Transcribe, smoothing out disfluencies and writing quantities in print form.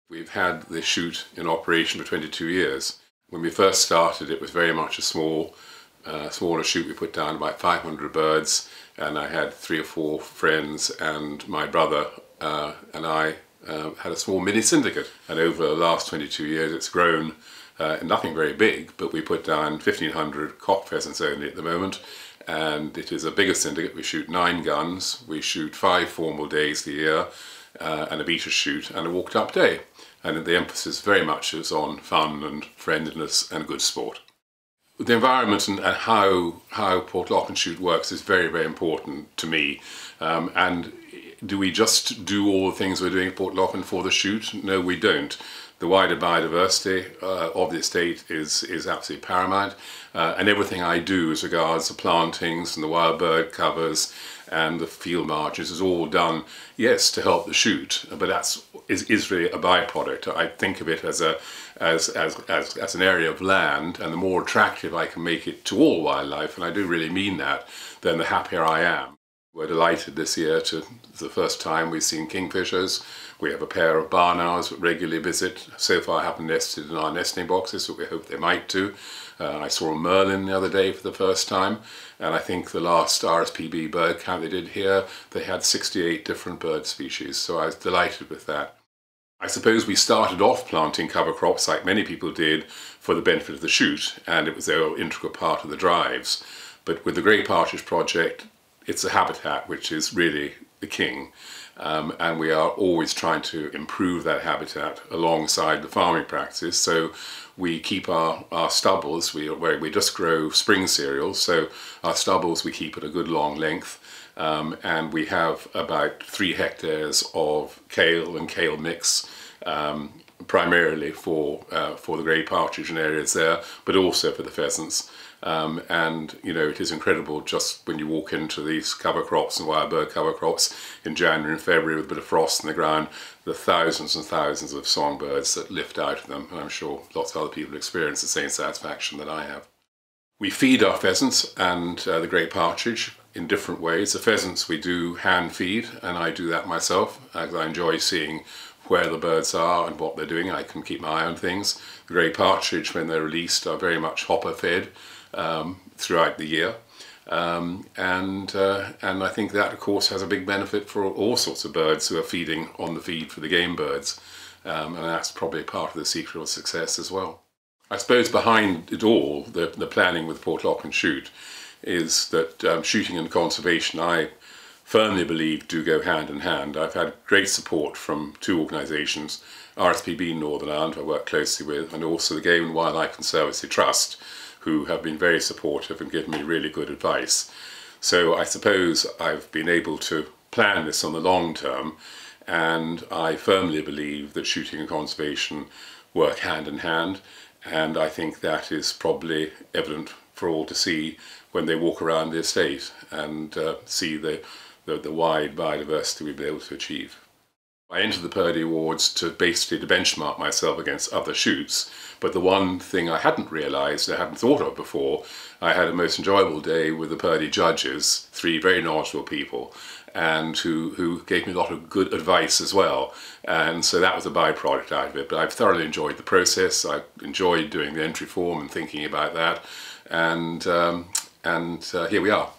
We've had this shoot in operation for 22 years. When we first started, it was very much a smaller shoot. We put down about 500 birds, and I had 3 or 4 friends, and my brother and I had a small mini syndicate. And over the last 22 years, it's grown. Nothing very big, but we put down 1,500 cock pheasants only at the moment, and it is a bigger syndicate. We shoot 9 guns, we shoot 5 formal days a year, and a beta shoot and a walked up day. And the emphasis very much is on fun and friendliness and good sport. The environment and how Portloughan Shoot works is very, very important to me. And do we just do all the things we're doing at Portloughan for the shoot? No, we don't. The wider biodiversity of the estate is absolutely paramount, and everything I do as regards the plantings and the wild bird covers and the field margins is all done, yes, to help the shoot, but is really a byproduct. I think of it as an area of land, and the more attractive I can make it to all wildlife, and I do really mean that, then the happier I am. We're delighted this year to, for the first time, we've seen kingfishers. We have a pair of barn owls that regularly visit. So far haven't nested in our nesting boxes, but we hope they might do. I saw a merlin the other day for the first time, and I think the last RSPB bird count they did here, they had 68 different bird species, so I was delighted with that. I suppose we started off planting cover crops like many people did for the benefit of the shoot, and it was their integral part of the drives. But with the Grey Partridge project, it's a habitat which is really the king, and we are always trying to improve that habitat alongside the farming practices. So we keep our stubbles, we just grow spring cereals, so our stubbles we keep at a good long length, and we have about 3 hectares of kale and kale mix, primarily for the grey partridge and areas there, but also for the pheasants. And you know, it is incredible just when you walk into these cover crops and wild bird cover crops in January and February with a bit of frost in the ground, the thousands and thousands of songbirds that lift out of them, and I'm sure lots of other people experience the same satisfaction that I have. We feed our pheasants and the grey partridge in different ways. The pheasants we do hand feed, and I do that myself because I enjoy seeing where the birds are and what they're doing. I can keep my eye on things. The grey partridge, when they're released, are very much hopper fed throughout the year, and I think that of course has a big benefit for all sorts of birds who are feeding on the feed for the game birds, and that's probably part of the secret of success as well. I suppose behind it all, the planning with Portloughan Shoot is that shooting and conservation, I firmly believe, do go hand in hand. I've had great support from 2 organisations, RSPB Northern Ireland, who I work closely with, and also the Game and Wildlife Conservancy Trust, who have been very supportive and given me really good advice. So I suppose I've been able to plan this on the long term, and I firmly believe that shooting and conservation work hand in hand, and I think that is probably evident for all to see when they walk around the estate and see the wide biodiversity we've been able to achieve. I entered the Purdey Awards to basically benchmark myself against other shoots, but the one thing I hadn't realised, I hadn't thought of before, I had a most enjoyable day with the Purdey judges, 3 very knowledgeable people, and who gave me a lot of good advice as well, and so that was a byproduct out of it. But I've thoroughly enjoyed the process. I enjoyed doing the entry form and thinking about that, and here we are.